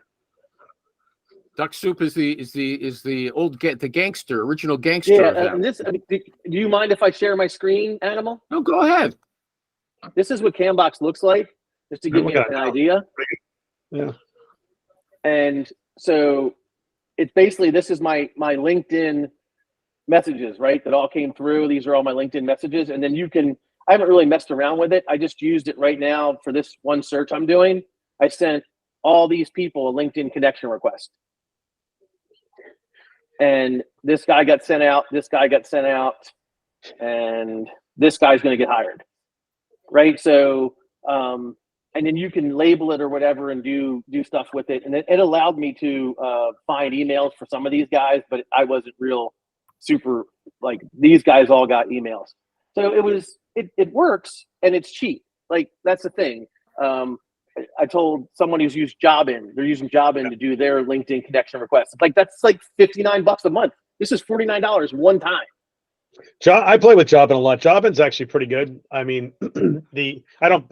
Duck Soup is the old the gangster, original gangster. Yeah, and do you mind if I share my screen, Animal? No, go ahead. This is what Canbox looks like, just to give you an idea. Yeah. And so it's basically, this is my LinkedIn messages, right? That all came through. These are all my LinkedIn messages. And then I haven't really messed around with it. I just used it right now for this one search I'm doing. I sent all these people a LinkedIn connection request. And this guy got sent out, this guy got sent out, and this guy's going to get hired. Right. So, and then you can label it or whatever and do stuff with it. And it allowed me to find emails for some of these guys, but I wasn't real super, like, these guys all got emails. So it works and it's cheap. Like, that's the thing. I told someone who's used Jobin, they're using Jobin to do their LinkedIn connection requests. Like, that's like $59 a month. This is $49 one time. I play with Jobin a lot. Jobin's actually pretty good. I mean, I don't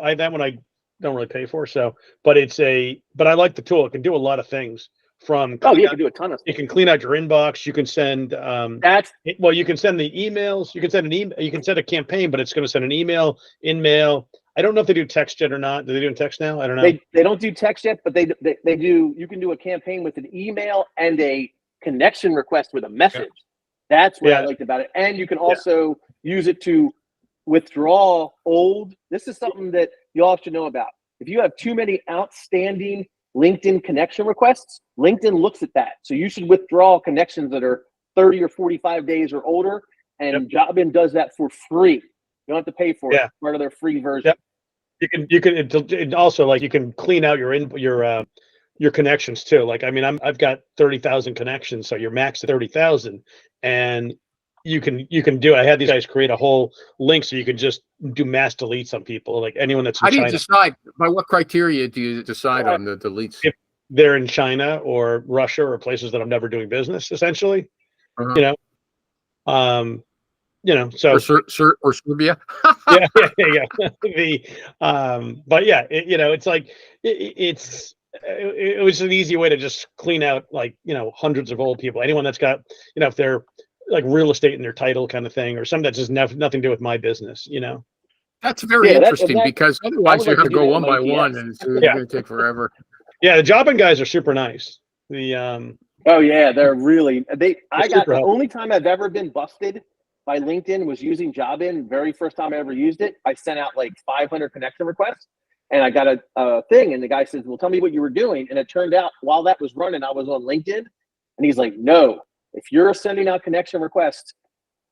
really pay for, so, but I like the tool. It can do a lot of things from, you can do a ton of stuff. You can clean out your inbox. You can send, you can send the emails. You can send an email. You can send a campaign, but it's going to send an email, InMail. I don't know if they do text yet or not. Do they do text now? I don't know. They don't do text yet, but they do. You can do a campaign with an email and a connection request with a message. Yeah. That's what I liked about it. And you can also use it to withdraw old. This is something that you all should know about. If you have too many outstanding LinkedIn connection requests, LinkedIn looks at that. So you should withdraw connections that are 30 or 45 days or older. And Jobin does that for free. You don't have to pay for it. It's part of their free version. Yep. You can also, like, you can clean out your connections too. Like, I mean, I've got 30,000 connections, so you're maxed at 30,000, and you can do. I had these guys create a whole link so you can just do mass deletes on people, like anyone that's in China. How do you decide? By what criteria do you decide on the deletes? If they're in China or Russia or places that I'm never doing business, essentially, so or Serbia. yeah. But yeah, it's like it was an easy way to just clean out, like, hundreds of old people. Anyone that's got, if they're like real estate in their title kind of thing, or something that just nothing to do with my business. That's very interesting, because otherwise you're going to go one by one, and it's going to take forever. Yeah, the Jobin guys are super nice. Oh yeah, they're really the only time I've ever been busted by LinkedIn was using Jobin. Very first time I ever used it, I sent out like 500 connection requests, and I got a thing, and the guy says, "Well, tell me what you were doing." And it turned out while that was running, I was on LinkedIn, and he's like, "No, if you're sending out connection requests,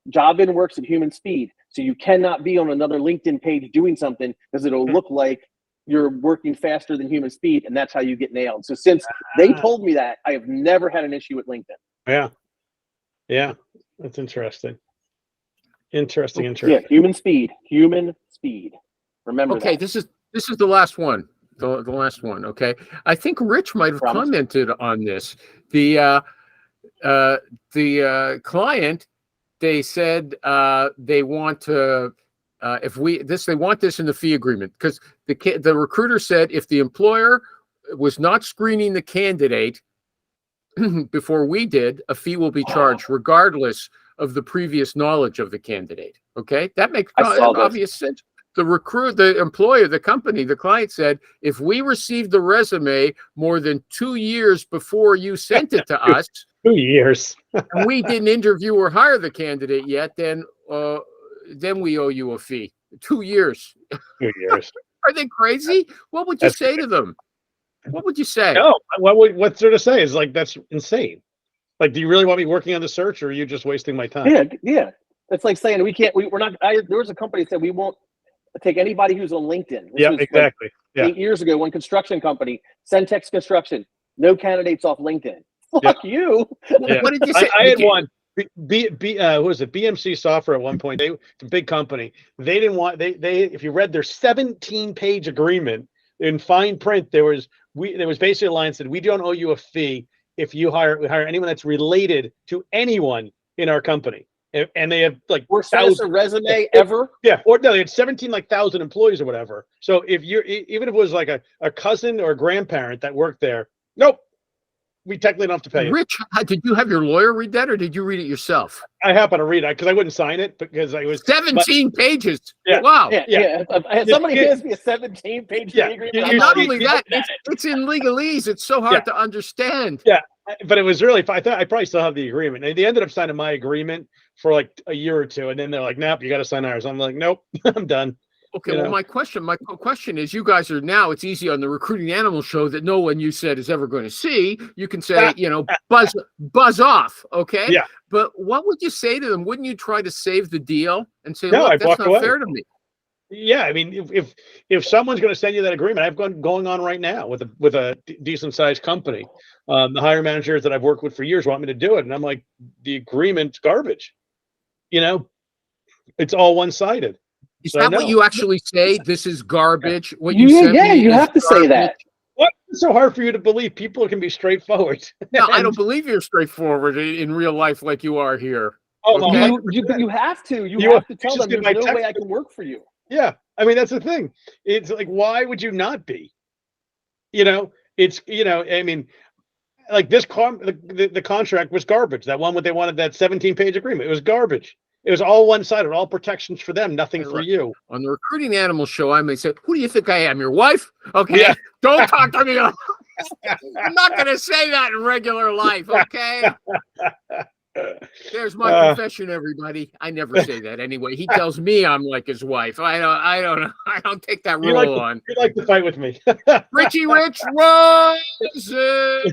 Jobin works at human speed, so you cannot be on another LinkedIn page doing something, because it'll look like you're working faster than human speed, and that's how you get nailed." So since they told me that, I have never had an issue with LinkedIn. Yeah, that's interesting. Interesting. Yeah, human speed. Remember Okay, that. this is the last one. The last one. Okay, I think Rich might have Promise. commented on this. The client, they said they want to they want this in the fee agreement, because the recruiter said if the employer was not screening the candidate before we did, a fee will be charged regardless of the previous knowledge of the candidate. Okay, that makes I saw this. obvious sense. The employer, the company, the client said, if we received the resume more than 2 years before you sent it to us, 2 years. and we didn't interview or hire the candidate yet, then we owe you a fee. 2 years. 2 years. Are they crazy? What would you say to them? What would you say? No, what's there to say? Is like, that's insane. Like, do you really want me working on the search, or are you just wasting my time? Yeah. It's like saying we're not. There was a company that said we won't take anybody who's on LinkedIn. This Yeah, was exactly. Like 8 years ago, one construction company, Centex Construction, no candidates off LinkedIn. Fuck you. Yeah. What did you say? I had one. What was it? BMC Software at one point. It's a big company. They didn't want they if you read their 17-page agreement in fine print, there was basically a line that said, we don't owe you a fee if you hire anyone that's related to anyone in our company. And they have like Or send us a resume ever. Yeah, or no, they had 17,000 employees or whatever. So if you're even if it was like a cousin or a grandparent that worked there, nope, we technically don't have to pay you. Rich, did you have your lawyer read that, or did you read it yourself? I happen to read it because I wouldn't sign it because I was 17 pages. Yeah. Wow. Yeah. Somebody hands me a 17-page agreement. You- I'm you- Not not only even that, looking at it. it's in legalese. It's so hard to understand. But it was really, I thought I probably still have the agreement. And they ended up signing my agreement for like a year or two. And then they're like, nope, you got to sign ours. I'm like, nope, I'm done. Okay, You well, know? my question is, you guys are now, it's easy on the Recruiting Animal Show that no one you said is ever going to see. You can say, buzz off, okay? Yeah. But what would you say to them? Wouldn't you try to save the deal and say, No, look, I'd that's walk not away. fair to me? Yeah, I mean, if someone's going to send you that agreement, I've going on right now with a decent sized company. The hiring managers that I've worked with for years want me to do it, and I'm like, the agreement's garbage. It's all one sided. Is So, that no. what you actually say? This is garbage. What You, you said yeah, me you is have to say that. garbage? What? It's so hard for you to believe. People can be straightforward. No, I And- don't believe you're straightforward in real life like you are here. Oh, no, Okay. You have to. You You- have to you tell just them did there's my no way text- I can work for you. Yeah, I mean, that's the thing. It's like, why would you not be? I mean, like this the contract was garbage. That one, what they wanted, that 17-page agreement, it was garbage. It was all one-sided, all protections for them, nothing Hey, for look. you. On the Recruiting Animal Show, I may say, who do you think I am? Your wife? Okay. Yeah. Don't talk to me. I'm not going to say that in regular life. Okay. There's my confession, everybody. I never say that anyway. He tells me I'm like his wife. I don't take that You role on. You like to fight with me. Richie Rich Rosen,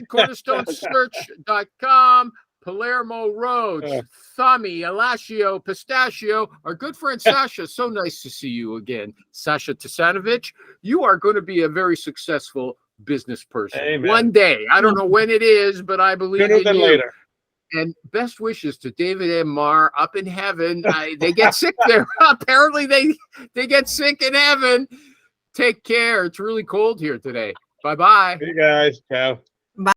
cornerstonesearch.com, Palermo Rhodes, Thummy, Alacio, Pistachio, our good friend Sasha. So nice to see you again. Sasha Tasanovic, you are going to be a very successful business person. Amen. One day. I don't know when it is, but I believe Sooner in than you. later. And best wishes to David and Mar up in heaven. They get sick there. Apparently they get sick in heaven. Take care. It's really cold here today. Bye-bye. See you guys. Ciao.